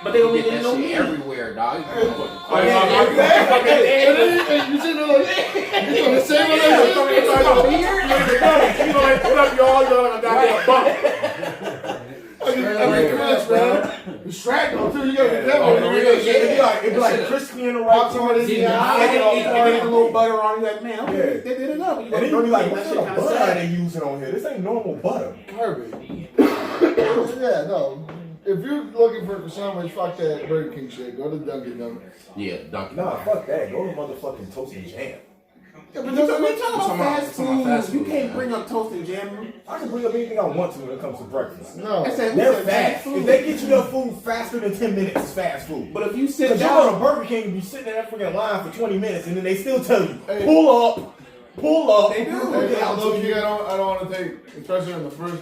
But they don't get even that know shit everywhere, dog. You sitting there like, you gonna say what like, what up, y'all? Y'all like a goddamn bump. I mean, Chris, man. You Shrek though, too. You gotta be careful. It'd be like crispy in the right corner. Take it off, a little butter on. You're like, man, okay, they did it up. And then you be like, what kind of butter are they using on here? This ain't normal butter. Garbage. Yeah, no. If you're looking for a sandwich, fuck that Burger King shit. Go to Dunkin' Donuts. Yeah, Dunkin'. Nah, fuck that. Go to motherfucking Toast and Jam. Yeah, but we're talking about fast food. You can't bring up toast and jam. I can bring up anything I want to when it comes to breakfast. No. They're fast. If they get you your food faster than 10 minutes, it's fast food. But if you sit Because you down go to Burger King and you sitting in that freaking line for 20 minutes and then they still tell you, pull up. They do. Hey, although I don't want to take, especially on the first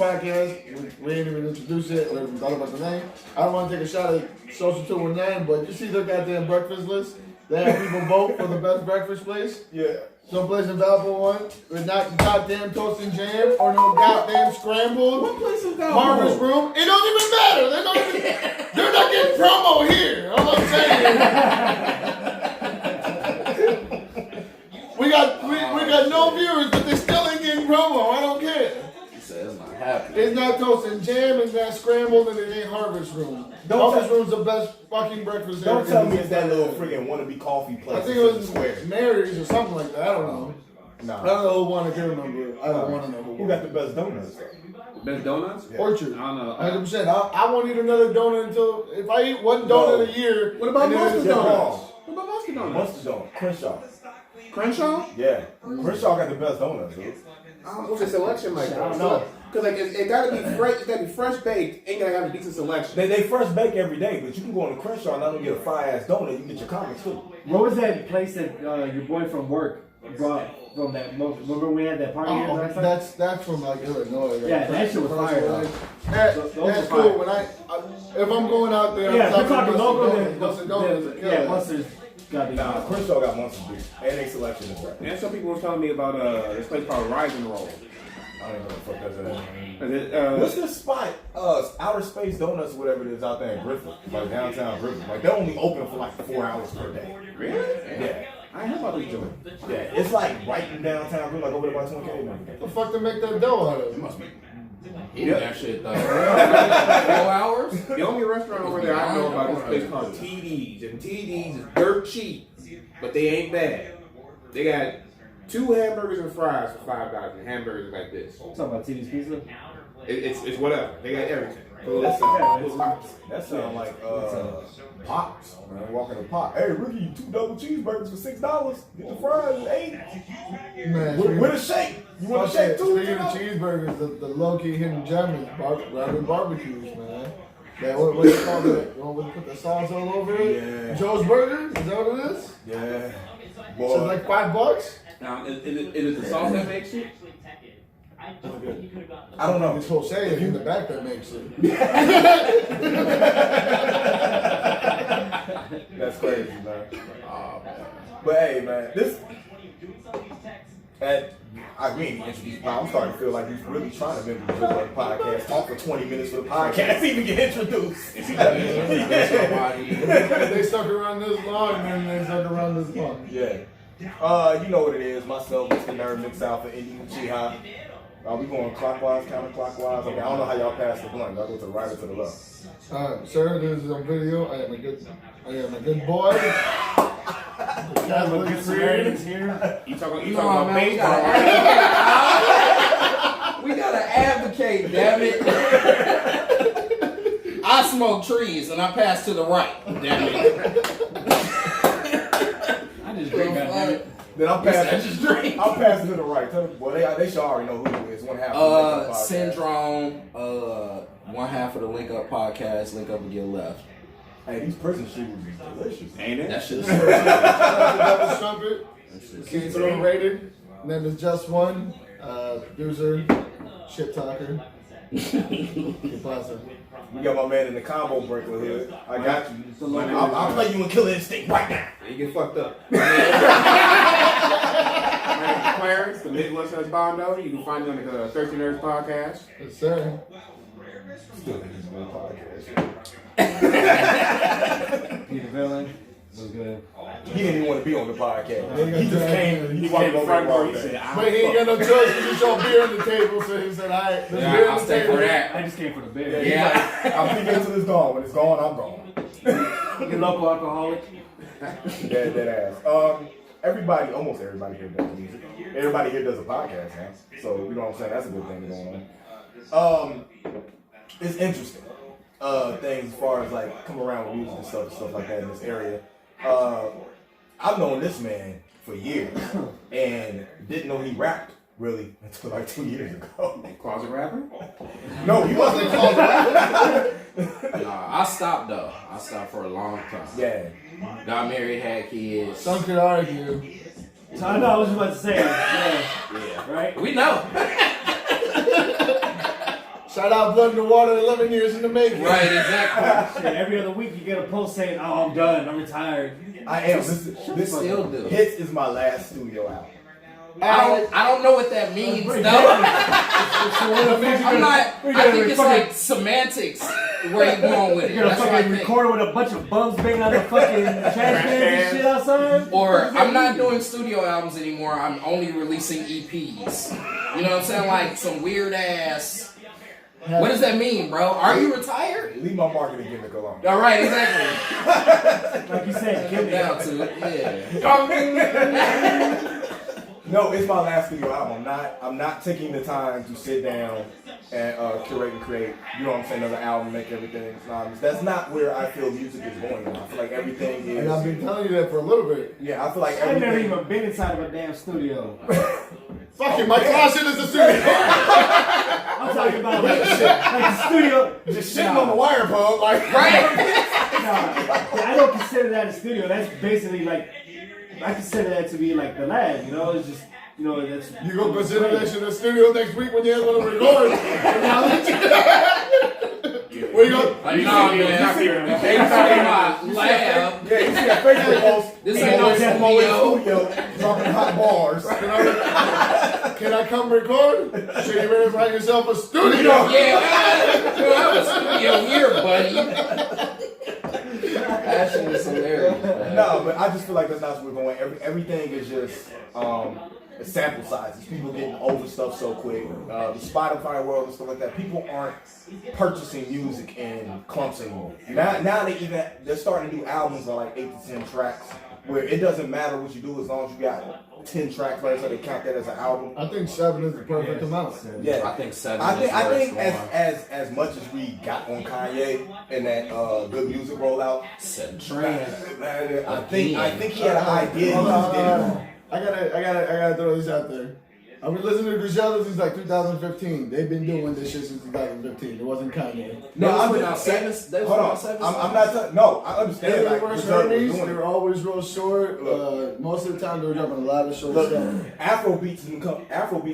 podcast, we didn't even introduce it or even thought about the name. I don't want to take a shot at Social 219, but you see their goddamn breakfast list? They have people vote for the best breakfast place. Yeah. Some place in Valpo one with not goddamn toast and jam or no goddamn scrambled. What place is that? Harvest Room. It don't even matter. They're not getting promo here. All I'm saying. we got no viewers, but they still ain't getting promo. I don't care. He said it's not happening. It's not toast and jam, it's not scrambled, and it ain't Harvest Room. Harvest Room's the best fucking breakfast. Don't tell me it's that little freaking wannabe coffee place. I think it was Mary's or something like that. I don't know. Nah. I don't know who won. I can't remember. I don't want to know Who got the best donuts? Best donuts? Yeah. Orchard. I don't know. 100%. I won't eat another donut until if I eat one donut a year. What about mustard donuts? wrong. What about mustard donuts? Mustard donut. Crenshaw. Crenshaw? Yeah. Crenshaw got the best donuts, dude. What's the selection like? I don't know. Because like it gotta be fresh. It gotta be fresh baked. Ain't gotta have a decent selection. They fresh bake every day, but you can go on the Crenshaw and not only get a fry ass donut, you can get your comics too. What was that place that your boy from work brought from that? Remember we had that party here last time? That's from like Illinois. Like, Yeah, that shit was fire. Though. That's cool. When if I'm going out there, Yeah, I'm we're talking local. donuts. Yeah, Mustard's got the. Nah, Crenshaw got monster beef, and their selection is right. And some people were telling me about this place called Rising Roll. I don't even know what the fuck that's What's What's this spot? Outer Space Donuts, whatever it is out there in Griffith, like downtown Griffith. Like they're only open for like 4 hours per day. Really? Yeah. I heard about this joint. Yeah, it's like right in downtown Griffith, like over there by 20K. What the fuck to make that dough out of? It must be eating that shit, though. 4 hours? The only restaurant over there I know about is a place called TD's. And TD's is dirt cheap, but they ain't bad. They got 2 hamburgers and fries for $5, and hamburgers like this. Talking about TV's Pizza? It's whatever. They got everything. That sound like Pops. Man, walking to Pop. Hey, Ricky, you 2 double cheeseburgers for $6. Get the fries at $8. Man, With a shake. You want a shake too? Speaking of cheeseburgers, the low-key hidden gem is Robin barbecues, man. That what you call that? You want to put the sauce all over it? Yeah. Joe's Burger? Is that what it is? Yeah. So it's like $5? Now, is it the sauce that makes it? I don't know. It's Jose in the back that makes it. That's crazy, man. Oh, man. But hey, man, this. I mean, I'm starting to feel like he's really trying to make the podcast. Talk for 20 minutes for the podcast, even get introduced. They stuck around this long, and then they stuck around this long. Yeah. You know what it is. Myself, Mr. Nerd, Mix Alpha, Indie Uchiha. We going clockwise, counterclockwise. Okay, I don't know how y'all pass the blunt. Y'all go to the right or to the left. Sir, this is a video. I am a good boy. You talking about baseball? We gotta advocate, damn it. I smoke trees and I pass to the right, damn it. I just drink that. Then I'm passing to the right. Tell them, boy, they should already know who it is. One half of the Syndrome, one half of the Link Up podcast, Link Up and Get Left. Hey, these prison shoes is delicious. Ain't it? That shit's Devil's Trumpet. Keith rated. And then there's Just One. Producer. Shit talker. ¿Qué pasa? We got my man in the combo breaker here. I got you. I'll play you in Killer Instinct right now. You get fucked up. My Harris, the Midwest has Bondo. You can find me on the 13 Nerds podcast. Yes, sir. Still think it's a good podcast. Peter Villain was good. He didn't even want to be on the podcast. Yeah, He just came. He walked in the front door. He said, said, But he ain't got no choice because you saw beer on the table, so he said, all right, there's beer "Yeah, on I'll the stay table. for that." I just came for the beer. Yeah. I'm thinking until it's gone. When it's gone, I'm gone. Your local alcoholic. Dead ass. Everybody, almost everybody here does music. Everybody here does a podcast now. So, you know what I'm saying? That's a good thing going on. It's interesting. Things as far as like come around with music and stuff like that in this area. I've known this man for years and didn't know he rapped really until like 2 years ago. Closet rapper? No, he wasn't called rapper. Nah, I stopped though. I stopped for a long time. Yeah. Got married, had kids. Some could argue. So I know I was just about to say. Yeah. Yeah. Right? We know. Shout out Blood in the Water, 11 years in the making. Right, exactly. Shit, every other week you get a post saying, "Oh, I'm done. I'm retired." I am. This Still do. Hits is my last studio album. I don't know what that means, though. I'm not. I think it's like semantics where you going with it. You're gonna That's what I fucking think. record with a bunch of bums banging on the fucking trash cans and shit outside? Or I'm not doing studio albums anymore. I'm only releasing EPs. You know what I'm saying? Like some weird ass. What does that mean, bro? Are you retired? Leave my marketing gimmick alone. All right, exactly. Like you said, Come give down to it. Yeah. No, it's my last studio album. I'm not taking the time to sit down and curate and create. You know what I'm saying? Another album, make everything. That's not where I feel music is going. I feel like everything is. And I've been telling you that for a little bit. Yeah, I feel like I've never everything. even been inside of a damn studio. Fuck it, my closet is a studio. I'm talking about like the studio. Just shitting on the wire pump, like Right. Nah, I don't consider that a studio. That's basically like, I consider that to be like the lab, you know? It's just, you know, that's. You gonna consider that shit a studio next week when you guys want to record? Where you go? Like, nah, man. They talking about lab. Yeah, you see that Facebook post. This ain't no I'm always studio. studio, dropping hot bars. Can I come record? Shit, you better find yourself a studio. Yeah, I have a studio here, buddy. That shit is hilarious, man. No, but I just feel like that's not where we're going. Everything is just sample sizes. People getting over stuff so quick. The Spotify world and stuff like that. People aren't purchasing music in clumps anymore. Now they're starting to do albums of like 8 to 10 tracks, where it doesn't matter what you do as long as you got 10 tracks, right? So they count that as an album. I think 7 is the perfect amount. Yeah, I think 7. I think is as much as we got on Kanye and that good music rollout, 7 trends. I think he had an idea. He just didn't. I gotta throw this out there. I've been listening to Griselda since like 2015. They've been doing this shit since 2015. It wasn't Kanye. No, I'm been out 7. Hold I'm not. No, I understand. They Like, were Griselda was Hermes, doing they it. were always real short. Most of the time they were dropping a lot of short Look, stuff. Afrobeats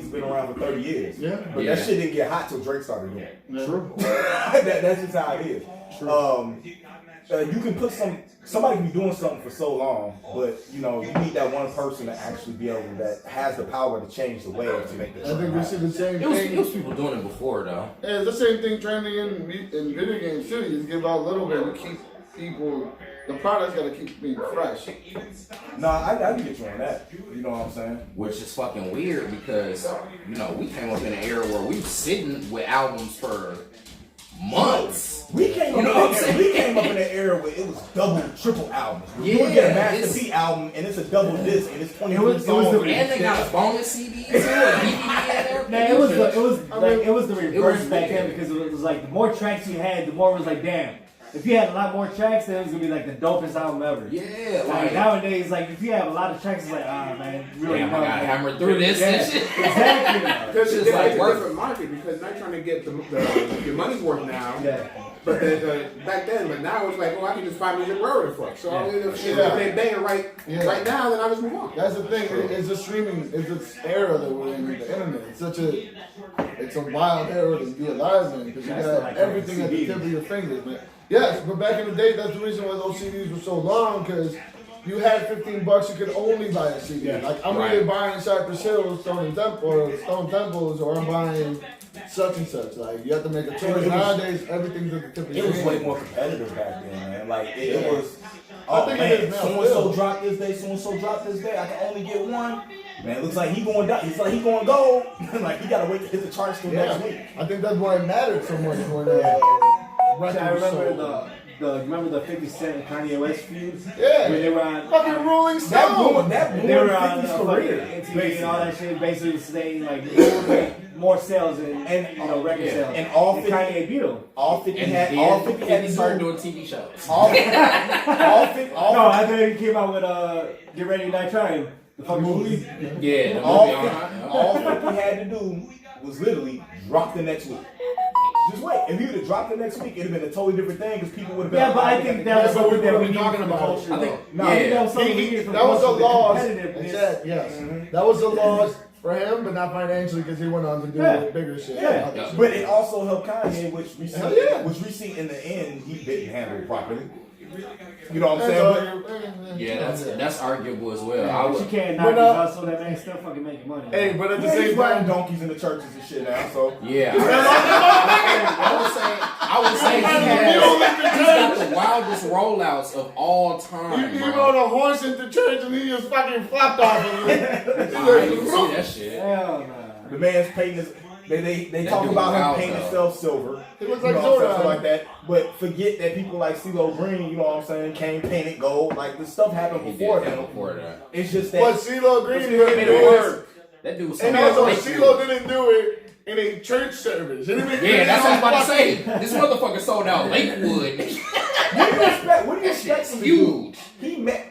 has been around for 30 years. Yeah. But that shit didn't get hot till Drake started doing it. Yeah. True. That's just how it is. You can put somebody can be doing something for so long, but you know you need that one person to actually be able that has the power to change the wave to make the. I think we see the same It was thing. people doing it before, though. Yeah, it's the same thing trending in video games too. You just give out a little bit to keep people. The product's gotta keep being fresh. Nah, I can get you on that. You know what I'm saying? Which is fucking weird because, you know, we came up in an era where we were sitting with albums for months. We came You know up what in I'm an saying? we came up in an era where it was double, triple albums. Yeah, You would get a Master it's- P album and it's a double disc and it's 20 It was songs. the- And they got a bonus CD too, a DVD and everything. Man, it was the reverse back then because it was like the more tracks you had, the more it was like, damn. If you had a lot more tracks, then it was gonna be like the dopest album ever. Yeah, Like like, nowadays, like if you have a lot of tracks, it's like, ah man, really. damn, I no, gotta man. hammer through this and shit. Exactly. Because It's it's like like a worth- different market because they're trying to get your money's worth now. Yeah. But back then, but now it's like, oh, I can just find music wherever the fuck. So if Yeah. they bang it right now, then I just move on. That's the thing. It's a streaming. It's this era that we're in with the internet. It's a wild era to be alive in because you That's got like everything at the CDs. tip of your fingers, man. Yes, but back in the day, that's the reason why those CDs were so long because you had $15, you could only buy a CD. Yeah. Like I'm Right. either buying Cypress Hill, Stone Temples, or I'm buying such and such. Like you have to make a choice. It was- Nowadays, everything's at the tip of It your was way hand. more competitive back then, man. Like it Yeah. was. I Oh think it man, is now, so and so still. dropped this day, so and so dropped this day. I can only get one. Man, it looks like he going down. It's like he going gold. Like he gotta wait to hit the charts till next week. I think that's why it mattered so much when I remember the 50 Cent and Kanye West feud. Yeah. When they were on fucking Rolling That Stone. ruined they were on 50's fucking career. MTV and all that shit. Basically saying like who would make more sales and record Yeah. sales. And all And 50 Kanye beat him. All 50 And had then all 50 had to started do. doing TV shows. All 50 No, I think he came out with Get Ready to Die Trying. The fucking movie. Yeah, the all movie, 50 all 50 had to do was literally drop the next week. Just wait. If he would have dropped the next week, it'd have been a totally different thing because people would have been. Yeah, but I think that was Yeah, but something we that we would've been needed talking from the about it. culture. I think- though. I think that was something we needed from the That was the culture, loss. competitiveness. Yes, that was the loss for him, but not financially because he went on to do Yeah. bigger shit. Yeah. Other shit. But it also helped Kanye, which we see, Hell yeah. in the end he didn't handle it properly. You know what I'm That's saying? all you- Yeah, that's arguable as well. I But you would. can't But, knock his hustle. That man still fucking making money. Hey, but at the Yeah, he's same riding time, donkeys in the churches and shit now. So Yeah, I would say he's got the wildest rollouts of all time, he bro. rode a horse into church and he just fucking flopped off of it. I didn't see that shit. Hell nah. the man's painting his. They That talk dude about wild, him painting though. himself silver. He looks You like know what I'm saying, Zordon. stuff like that. But forget that people like CeeLo Green, you know what I'm saying, came painted gold. Like this stuff happened He did before that him. before that. It's just that. But CeeLo Green But didn't made do it it. work. That dude was And something also, else. CeeLo didn't do it in a church service. He didn't Yeah, that's what I was about to say. This motherfucker sold out Lakewood. What do you expect? What do you expect shit's him to do? huge. He met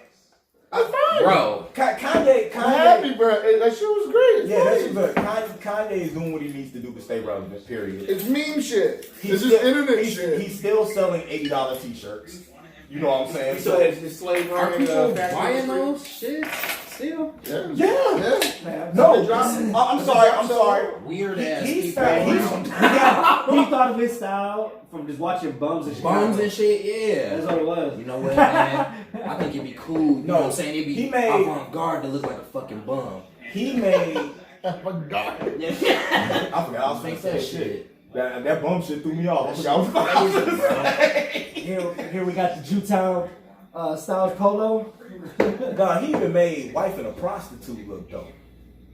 That's fine. Bro, Kanye. I'm happy, bro. That shit was great. It's Yeah, that funny. shit's good. Kanye is doing what he needs to do to stay relevant. Period. It's meme shit. He's It's just still- internet he's, shit. He's still selling $80 t-shirts. You know what I'm saying? So So it's the slave are running people factory buying street. those shit still? Yeah. yeah. Yeah. No, They dropped- I'm sorry. I'm sorry. Weird ass He's people. fat. He thought of his style from just watching bums and shit. Bums and shit, yeah. That's what it was. You know what, man? I think it'd be cool. You know what I'm saying? It'd be he made- avant-garde to look like a fucking bum. He made. Oh my God. I forgot. I was Think gonna that say shit. That bum shit threw me off. I forgot what I was gonna say. Here we got the Jewtown Styles Polo. Nah, he even made wife and a prostitute look though.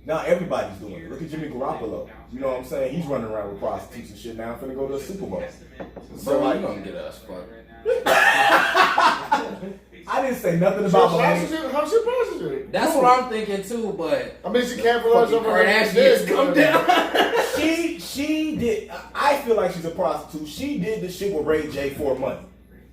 Now everybody's doing it. Look at Jimmy Garoppolo. You know what I'm saying? He's running around with prostitutes and shit now. I'm finna go to the Super Bowl. So Bro, like, you gonna get us fucked. I didn't say nothing about Miami. How's your prostitute? That's what I'm thinking too, but I mean, she capitalized fucking over her Kardashians dick, come but- down. She did. I feel like she's a prostitute. She did the shit with Ray J for money.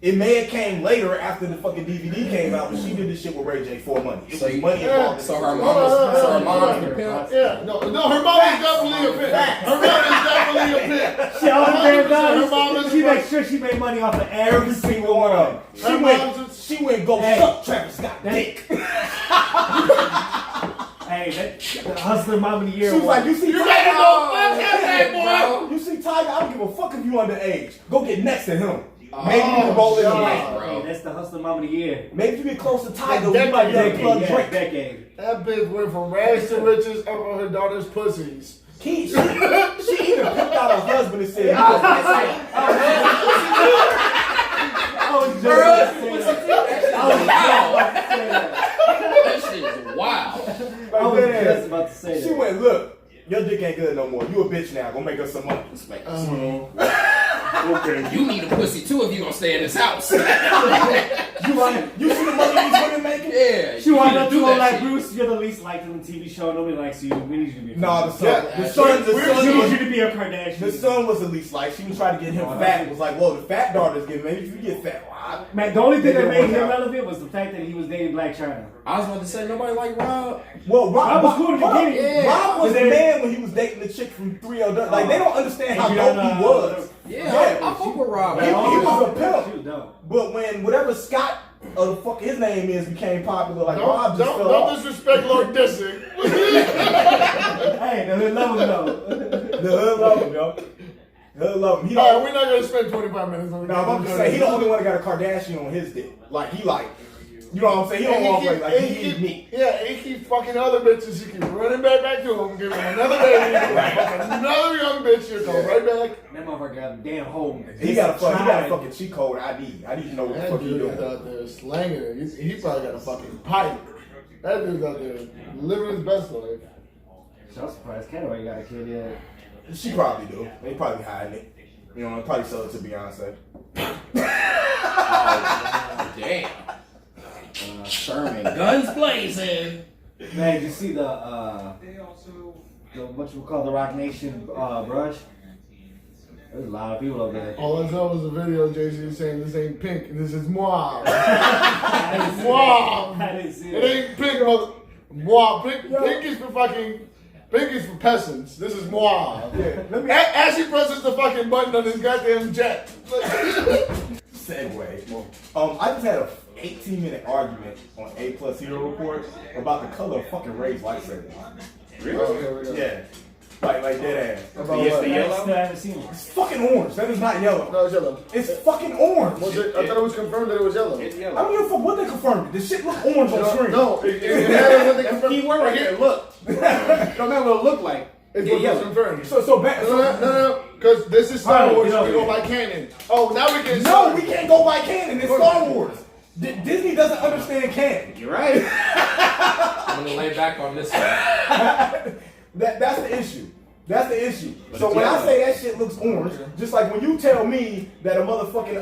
It may have came later after the fucking DVD came out, but she did this shit with Ray J for money. It So was you- money involved. So her mom's the pimp. Yeah, no, her mom is definitely a pimp. Her mom is definitely a pimp. She all the damn 100% her mom does. is She a makes sure she made money off of Every single one of them. Her mom's She went go Hey. suck Travis Scott dick. Hey, that Hustler Mom of the Year. She was like, you see You Tiger? better go fuck that bro. You see Tiger? I don't give a fuck if you underage. Go get next to him. Maybe you can roll in the God. ring. bro. Hey, that's the Hustler Mom of the Year. Maybe if you get close to Tiger, That we might be able to Decade, plug yeah, Drake. decade. That bitch went from rags to riches over her daughter's pussies. She even picked out her husband and said, I was just about to say that. I was That shit is wild. I was just about to say She that. went, look, your dick ain't good no more. You a bitch now. Go make us some money. Okay. You need a pussy too if you gonna stay in this house. You see the money these women making? Yeah. She wanted to do do that like shit. Bruce. You're the least liked on the TV show. Nobody likes you. We need you to be. A Nah, the son, Kardashian. the son, the We son, need you to be a Kardashian. the son was the least like. She was trying to get him fat. It was like, well, the fat daughter's getting. Maybe if you get fat, well, Man, the only thing that They made didn't him work out. relevant was the fact that he was dating Black China. I was about to say nobody like Rob. well, Rob was cool in the beginning. Yeah. Rob was But the then- man when he was dating the chick from 3LW. Like they don't understand how You dope don't he know- was. Yeah, I fuck with Rob. He was a pimp. She was dope. But when whatever Scott or the fuck his name is became popular, like Rob just fell Don't off. disrespect Lord Disick. Hey, the hood love him though. The hood love him, yo. The hood love him. He Alright, don't. we're not gonna spend 25 minutes on No, I'm about to say he the only one that got a Kardashian on his dick. Like he like. You know what I'm saying? He don't walk like he keep, eat meat. Yeah, he keeps fucking other bitches. He keeps running back to him, giving him another baby, another young bitch. He'll go right back. That motherfucker got a damn hole. He got a fucking cheat code ID. I need to know what the That fuck he dude doing. is out there slanging it. He probably got a fucking pipe. That dude's out there living his best life. So I'm surprised Canada ain't got a kid yet. She probably do. They probably hiding it. You know, probably sell it to Beyonce. Oh, damn. Sherman, guns blazing. Man, did you see the what you call the Rock Nation brush? There's a lot of people over there. All I saw was a video of Jay-Z saying this ain't pink and this is moi. I didn't see It ain't pink, mother. Moi. Pink is for fucking. Pink is for peasants. This is moi. Yeah. Let me As he presses the fucking button on his goddamn jet. segue. I just had a 18-minute argument on A Plus Hero Report about the color of fucking Ray's lightsaber. Really? Oh, here we go. Yeah. Like dead ass. About Yes, what? the yellow? Still haven't seen it. It's fucking orange. That is not yellow. No, it's yellow. It's fucking orange. Was it? I thought it was confirmed that it was yellow. It's I yellow. don't give a fuck what they confirmed. This shit look orange on screen. No, it matters what they That's the confirmed. key word right there. Look. Don't matter what it look like. It's Yeah, what yellow. was confirmed. So Because this is Star Alright, Wars. get over We go here. by canon. Oh, now we can. no, we can't go by canon. It's Star Wars. Disney doesn't understand canon. You're right. I'm gonna lay back on this one. That's the issue. That's the issue. But So it's when I yellow. say that shit looks orange, just like when you tell me that a motherfucking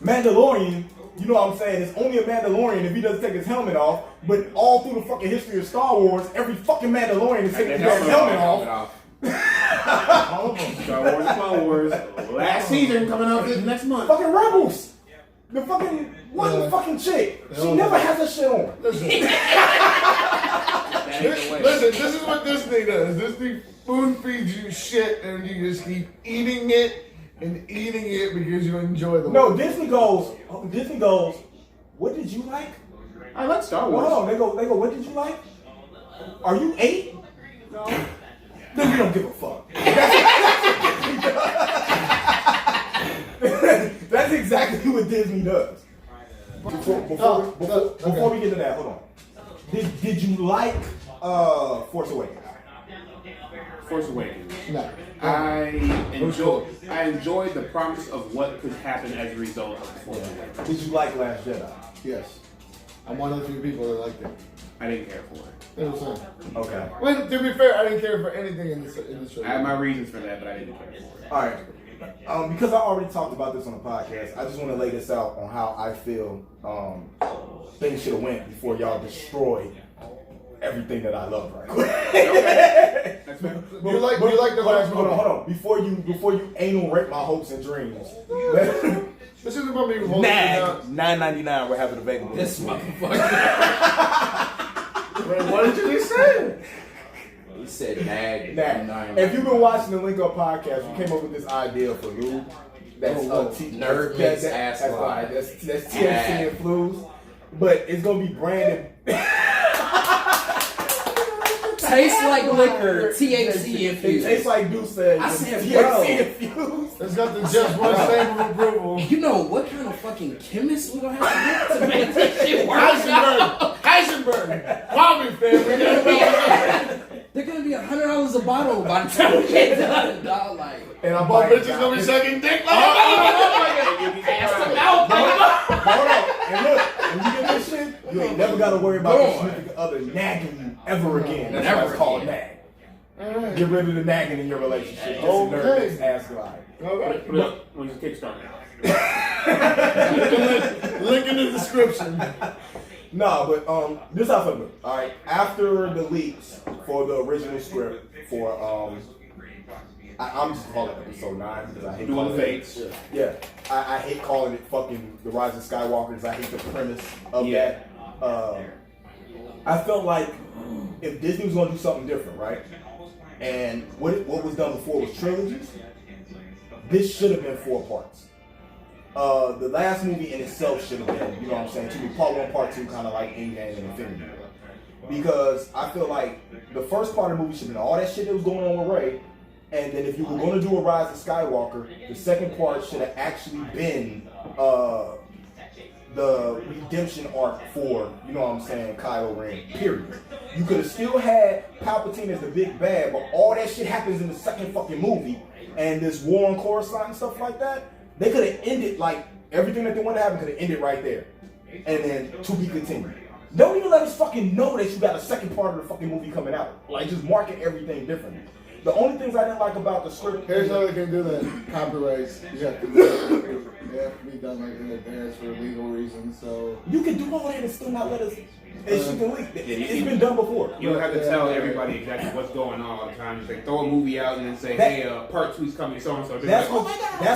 Mandalorian, you know what I'm saying, it's only a Mandalorian if he doesn't take his helmet off, but all through the fucking history of Star Wars, every fucking Mandalorian is taking his helmet off. All of them. Star Wars and Clone Wars. Last season coming up this next month. Fucking Rebels. The fucking one fucking chick. She never has that shit on. That ain't the way. Listen, this is what Disney does. Disney spoon feeds you shit and you just keep eating it and eating it because you enjoy the No, work. Disney goes, what did you like? I like Star Well, Wars. hold on, they go, what did you like? Are you 8? No. Then you don't give a fuck. That's exactly what Disney does. Before we get to that, hold on. Did you like Force Awakens? Force Awakens. No. I enjoyed the promise of what could happen as a result of Force Awakens. Did you like Last Jedi? Yes. I'm one of the few people that liked it. I didn't care for it. It was fine. Okay. Well, to be fair, I didn't care for anything in this show. I have my reasons for that, but I didn't care for it. All right. Because I already talked about this on the podcast, I just want to lay this out on how I feel things should have went before y'all destroyed everything that I love right now. That's fair. You like the last hold movie? on. Before you anal rape my hopes and dreams. This isn't about me holding Nag, it $9.99. We're having it available. This motherfucker. down. Wait, what did you just say? He said nag. Nag. If you've been watching the Link Up podcast, we came up with this idea for lube. That's Nerd mix ass that's line. right. That's THC and flues. But it's gonna be branded. Tastes like liquor, THC It infused. tastes like Deuce said. I said, THC infused. It's got the just one stamp of approval. You know what kind of fucking chemist we gonna have to get to make this shit work out? Heisenberg. Bobby family. They're gonna be $100 a bottle by the time we get done, dog. Like, And I'm Both biting bitches down. gonna be sucking dick like ass to mouth, like, Hold on. And look, when you get this shit, you ain't never gotta worry about the significant other nagging you ever again. That's why Never it's called again. nag. Get rid of the nagging in your relationship. Just Okay. nerd this ass glide. Alright. Put it up when you Kickstarter. Link in the description. Nah, but this is how it look. Alright. After the leaks for the original script for I'm just calling it episode 9 because I hate Duel calling of it. Fates. Yeah. I hate calling it fucking The Rise of Skywalkers. I hate the premise of that. I felt like if Disney was gonna do something different, right? And what was done before was trilogies. This should have been 4 parts. The last movie in itself should have been, you know what I'm saying, to be part 1, part 2, kind of like Endgame and Infinity War. Because I feel like the first part of the movie should have been all that shit that was going on with Rey. And then if you were going to do a Rise of Skywalker, the second part should have actually been the the redemption arc for, you know what I'm saying, Kylo Ren, period. You could have still had Palpatine as the big bad, but all that shit happens in the second fucking movie, and this war on Coruscant and stuff like that, they could have ended, like, everything that they wanted to happen could have ended right there. And then, to be continued. Don't even let us fucking know that you got a second part of the fucking movie coming out. Like, just market everything differently. The only things I didn't like about the script... Here's how they can do that. Copyrights. You have to they have to be done like in advance for legal reasons, so... You can do all that and still not let us... It's been done before. You don't have to tell everybody exactly what's going on all the time. Just like throw a movie out and then say, hey, part 2's coming, so and so. That's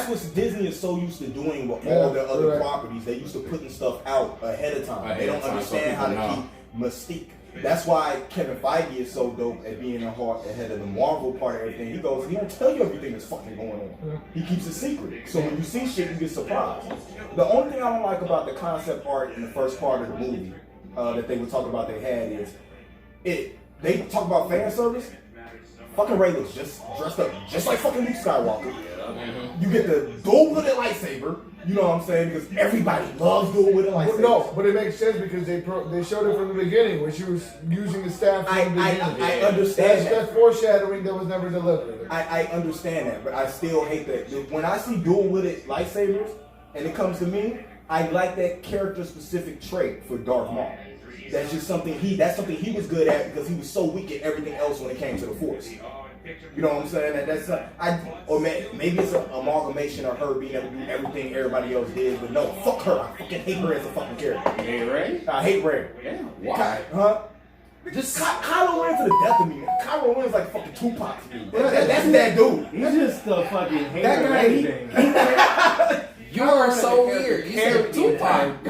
what Disney is so used to doing with all their other properties. They used to putting stuff out ahead of time. They don't understand how to keep mystique. That's why Kevin Feige is so dope at being ahead of the Marvel part of everything. He don't tell you everything that's fucking going on. He keeps it secret. So when you see shit, you get surprised. The only thing I don't like about the concept art in the first part of the movie that they were talking about they had is they talk about fan service. Fucking Rey looks just dressed up just like fucking Luke Skywalker. You get the dual-wielded lightsaber. You know what I'm saying? Because everybody loves dual-wielded lightsabers. No, but it makes sense because they showed it from the beginning when she was using the staff from the beginning. I understand that's foreshadowing that was never delivered. I understand that, but I still hate that. When I see dual-wielded lightsabers, and it comes to me, I like that character-specific trait for Darth Maul. That's just something he was good at because he was so weak at everything else when it came to the Force. You know what I'm saying? Maybe it's an amalgamation of her being able to do everything everybody else did, but no, fuck her. I fucking hate her as a fucking character. You hate Rey? I hate Rey. Yeah. Why? Huh? Just Kylo Ren to the death of me. Kylo Ren's like fucking Tupac to me. That's that dude. He's just a fucking hater That of guy, everything. You are so weird. You said Tupac.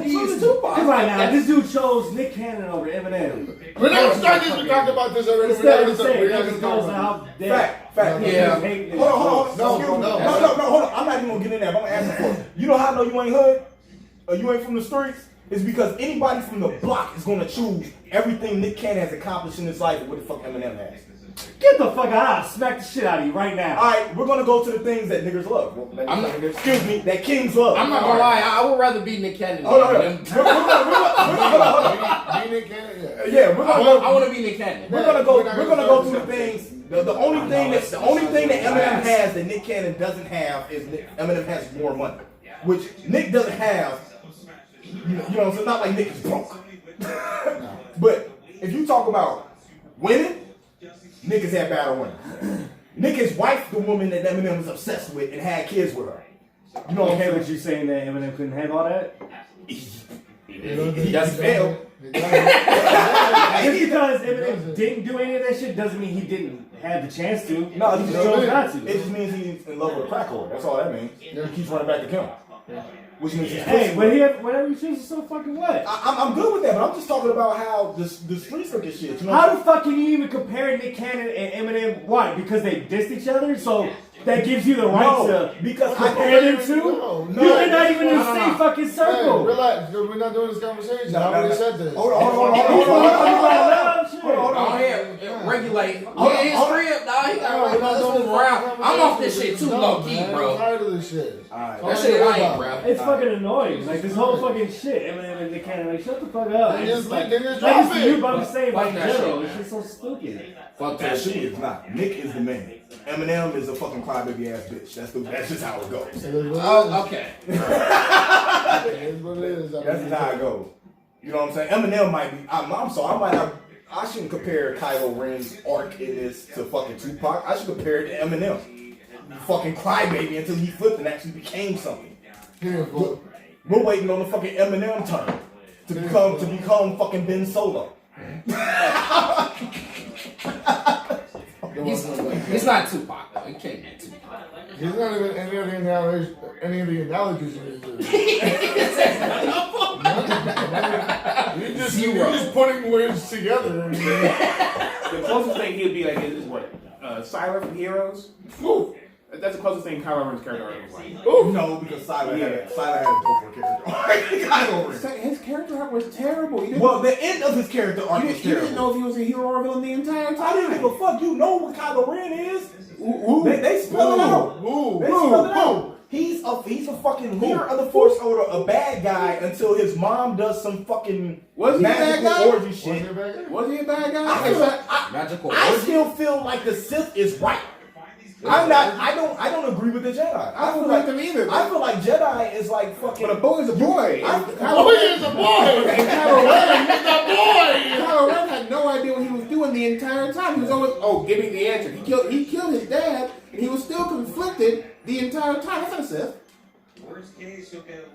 He's Tupac. Come on now, this dude chose Nick Cannon over Eminem. We're not starting this. We talked about this already. Fact. Yeah. Hold on. No, hold on. I'm not even gonna get in there. But I'm gonna ask you for it. You know how I know you ain't hood? Or you ain't from the streets? It's because anybody from the block is gonna choose everything Nick Cannon has accomplished in his life and what the fuck Eminem has. Get the fuck out! I'll smack the shit out of you right now. Alright, we're gonna go to the things that niggas love. That kings love. I'm not gonna lie, I would rather be Nick Cannon. Hold on. I want to be Nick Cannon. We're gonna go through the things. The only thing that Eminem has that Nick Cannon doesn't have is Eminem has more money, which Nick doesn't have. You know, so it's not like Nick is broke. But if you talk about women, Nick has had better women. Nick has wifed the woman that Eminem was obsessed with and had kids with her. You know what I'm saying? But you saying that Eminem couldn't have all that? He doesn't fail. Just because Eminem didn't do any of that shit doesn't mean he didn't have the chance to. No, he just chose not to. It just means he's in love with a crack whore. That's all that means. He keeps running back to Kim. Which means he's whatever you choose is so fucking what? I'm good with that, but I'm just talking about how the streets look at shit. You know how the fuck can you even compare Nick Cannon and Eminem? Why? Because they dissed each other? So that gives you the right to compare them two? You're not even in the same fucking circle. Hey, relax, we're not doing this conversation. I already said this. Hold on. Hold on here. Regulate. His crib, dog. He got to move around. I'm off this shit too low key, bro. I'm tired of this shit. That shit lame, bro. It's fucking annoying. Like this whole fucking shit. Eminem and Nick Cannon, like shut the fuck up. They just drop it's you, it. but I'm saying Fuck like that general. shit, It's just so stupid. Fuck That that shit shit. is not. Nick is the man. Eminem is a fucking crybaby ass bitch. That's just how it goes. Oh, okay. That's what it is. That's just how it goes. You know what I'm saying? Eminem might be. I'm sorry. I shouldn't compare Kylo Ren's arc in this to fucking Tupac. I should compare it to Eminem. Fucking crybaby until he flipped and actually became something. We're waiting on the fucking Eminem turn to become fucking Ben Solo. He's not Tupac, though. He can't be Tupac. He's not even any of the analogies in his You're just putting words together. The closest thing he'd be like is what? Siler from Heroes? Ooh. That's the closest thing Kylo Ren's character arc was like. Ooh. No, because Siler had a doper character. His character arc was terrible. Well, the end of his character arc was terrible. You didn't know if he was a hero or villain the entire time. I didn't give a fuck. You know what Kylo Ren is. They spell it out. They spell it out. He's a fucking leader of the Force or a bad guy until his mom does some fucking magical orgy shit. Was he a bad guy? Magical I orgy? still feel like the Sith is right. I don't agree with the Jedi. I don't like them either. I feel like Jedi is like fucking. But a boy is a boy. Boy is a boy. Kylo Ren is a boy. Kylo Ren had no idea what he was doing the entire time. He was always, give me the answer. He killed his dad, and he was still conflicted the entire time. That's not a Sith.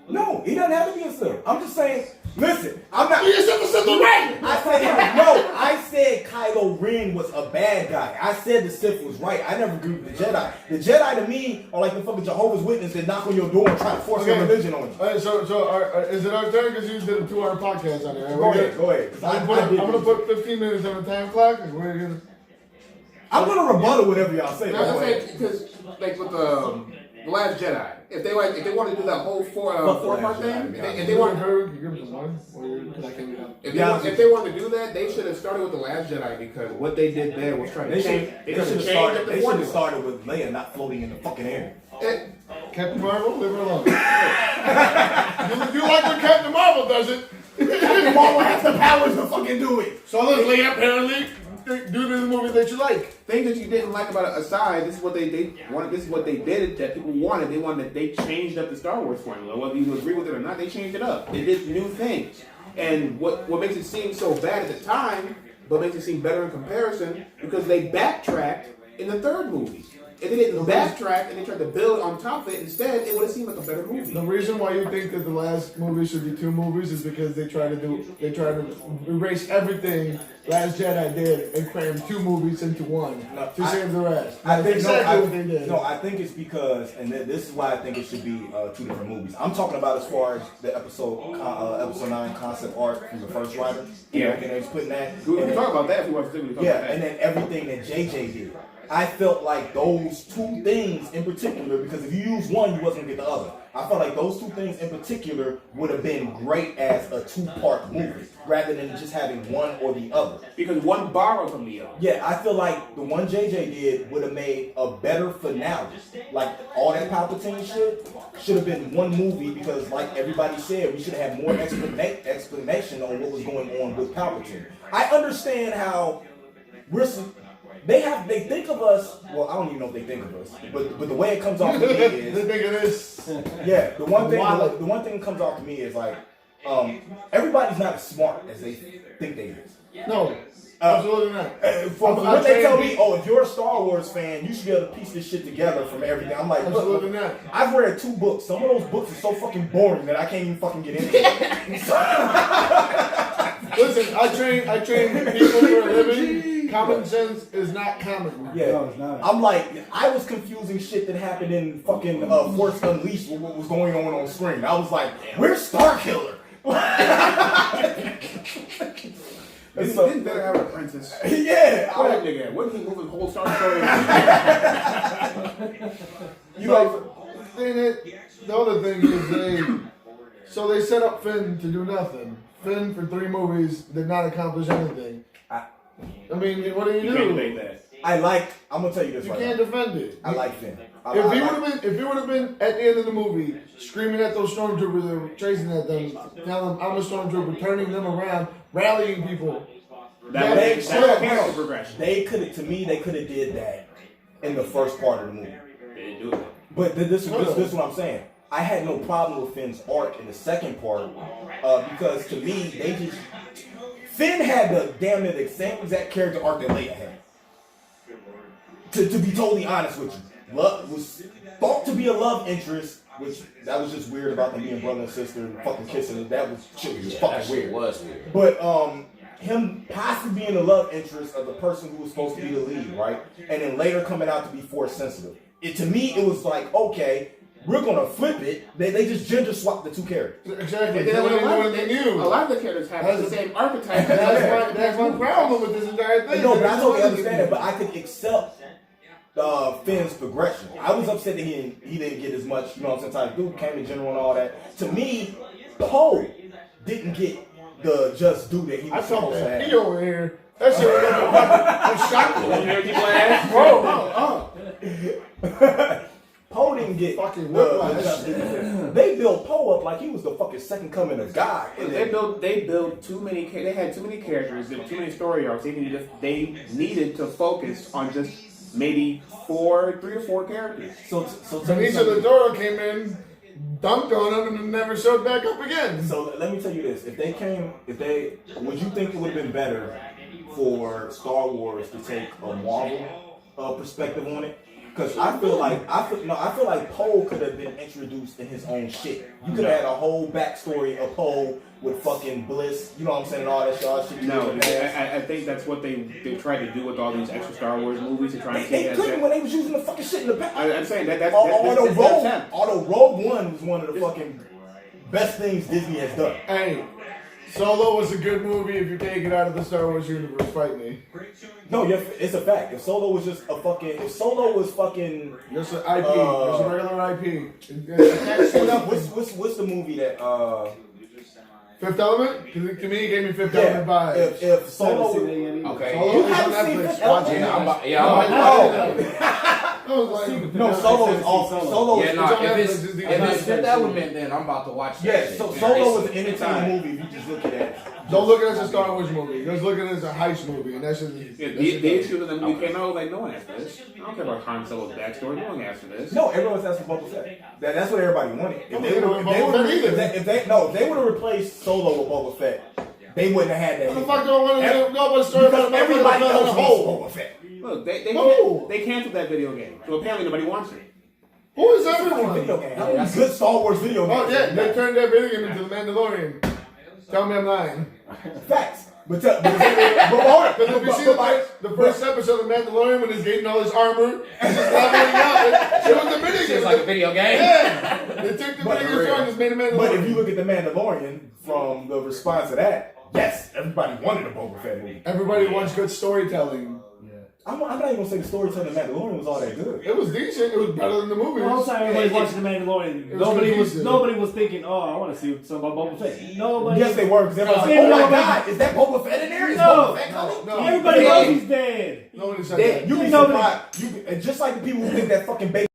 No, he doesn't have to be a Sith. I'm just saying. Listen, I'm not. He is a Sith right. I said Kylo Ren was a bad guy. I said the Sith was right. I never agreed with the Jedi. The Jedi to me are like the fucking Jehovah's Witness that knock on your door and try to force their religion on you. All right, so is it our turn? Because you did a 2-hour podcast on it. Go ahead. I'm gonna put 15 minutes on the time clock. And we're gonna. I'm gonna rebuttal whatever y'all say. Because like with the Last Jedi, if they wanted to do that whole four-part thing, if they wanted to do that, they should have started with the Last Jedi because what they did there was trying to change. They should have started with Leia not floating in the fucking air. Captain Marvel, leave her alone. You like when Captain Marvel does it? Captain Marvel has the powers to fucking do it. So let's Leia apparently do the movie that you like. Things that you didn't like about it aside, this is what they wanted. This is what they did that people wanted. They changed up the Star Wars formula. Whether you agree with it or not, they changed it up. They did new things. And what makes it seem so bad at the time, but makes it seem better in comparison, because they backtracked in the third movie. If they didn't backtrack and they tried to build on top of it, instead it would have seemed like a better movie. The reason why you think that the last movie should be 2 movies is because they try to erase everything Last Jedi did and cram 2 movies into one to save the rest. I think exactly what they did. No, I think it's because, and this is why I think it should be 2 different movies. I'm talking about as far as the episode 9 concept art from the first writer. Yeah, and he's putting that. We can talk about that if you want to. And then everything that JJ did. I felt like those 2 things in particular, because if you use one, you wasn't gonna get the other. I felt like those 2 things in particular would have been great as a 2-part movie, rather than just having one or the other. Because one borrowed from the other. Yeah, I feel like the one JJ did would have made a better finale. Like all that Palpatine shit should have been one movie, because like everybody said, we should have had more explanation on what was going on with Palpatine. I understand how they think of us. Well, I don't even know if they think of us, but the way it comes off to me is they think of this. Yeah, the one thing that comes off to me is like everybody's not as smart as they think they is. No, absolutely not. From what they tell me, if you're a Star Wars fan, you should be able to piece this shit together from everything. I'm like, absolutely not. I've read 2 books. Some of those books are so fucking boring that I can't even fucking get into it. Listen, I train people for a living. Common sense is not common. Yeah, no, it's not. I'm like, I was confusing shit that happened in fucking Force Unleashed with what was going on screen. I was like, where's Starkiller? Didn't better have a princess. Yeah. What that nigga? Wouldn't he move his whole Star story? The other thing is they set up Finn to do nothing. Finn for 3 movies did not accomplish anything. I mean, what do you do? Can't debate that. I'm gonna tell you this. You can't defend it. I like Finn. If he would have been at the end of the movie screaming at those stormtroopers that were chasing at them, telling them I'm a stormtrooper, turning them around, rallying people. That's character progression. They could have did that in the first part of the movie. They didn't do it. But this is what I'm saying. I had no problem with Finn's arc in the second part because to me Finn had the damn near the same exact character arc that Leia had. To be totally honest with you, love was thought to be a love interest, which that was just weird about them being brother and sister and fucking kissing. That was fucking weird. Was weird. But him possibly being the love interest of the person who was supposed to be the lead, right? And then later coming out to be force sensitive. To me, it was like, okay, we're gonna flip it. They just gender swap the 2 characters. Exactly. A lot of the characters have the same archetype. That's my problem with this entire thing. No, but I totally understand it. But I could accept Finn's progression. I was upset that he didn't get as much, you know what I'm saying, dude came in general and all that. To me, Poe didn't get the just due that he was supposed to have. He over here. That shit was shocking. You hear people ask? Poe didn't even get Fucking the whiplash. justice. They built Poe up like he was the fucking second coming of God. And They built too many. They had too many characters, too many story arcs. They needed to focus on just maybe 3 to 4 characters. So Benicio del Toro came in, dunked on him, and never showed back up again. So let me tell you this: would you think it would have been better for Star Wars to take a Marvel perspective on it? Because I feel like Poe could have been introduced in his own shit. You could have had a whole backstory of Poe with fucking Bliss, you know what I'm saying, and all that shit. No, I think that's what they tried to do with all these extra Star Wars movies to try and They take couldn't when they was using the fucking shit in the back. I'm saying that's Although Rogue One was one of the fucking best things Disney has done. Hey, Solo was a good movie if you take it out of the Star Wars universe. Fight me. No, it's a fact. If Solo was just a fucking, Just an IP. Just a regular IP. what's the movie that Fifth Element? To me, it gave me Fifth Element vibes. if Solo Okay. Solo is on haven't seen Netflix. Fifth Watch Element? it. I'm I was like, No, Solo is awesome. Solo Yeah, is no, on if Netflix. it's Fifth Element, then I'm about to watch that. yeah. shit. So Man, Solo it's- was an entertaining movie. If you just look at it. Don't look at it as a Star Wars movie. Just look at it as a heist movie, and that's just the issue with the movie came out. I was like, no one asked for this. I don't care about Han Solo's backstory. No one asked for this. No, everyone was asking for Boba Fett. That's what everybody wanted. If they don't want Boba Fett either. if they would have replaced Solo with Boba Fett, they wouldn't have had that. What the fuck don't want to know about the story about Because everybody the else whole? wants Boba Fett. Look, No. they canceled that video game, so apparently nobody wants it. Who is Video everyone? game. How many good Star Wars video games? Oh yeah, they turned that video game into the Mandalorian. Tell me I'm lying. Facts. But hold up. Because if you see the first episode of Mandalorian when he's getting all his armor, he's just leveling up. It was a video It's game. like a video game. Yeah, they took the video game and just made a Mandalorian. But if you look at the Mandalorian, from the response to that, yes, everybody wanted a Boba Fett movie. Everybody wants good storytelling. I'm not even gonna say the storytelling of Mandalorian was all that good. It was decent. It was better than the movie. The whole time everybody's watching The Mandalorian, was confusing. nobody was thinking, oh, I want to see something about Boba Fett. Nobody. Yes, they were, because everybody was like, Yeah, oh my nobody- god, is that Boba Fett in there? Is No. Boba Fett coming? No. Everybody knows he's dead. Nobody said Then that. you be Nobody- surprised. Just like the people who think that fucking baby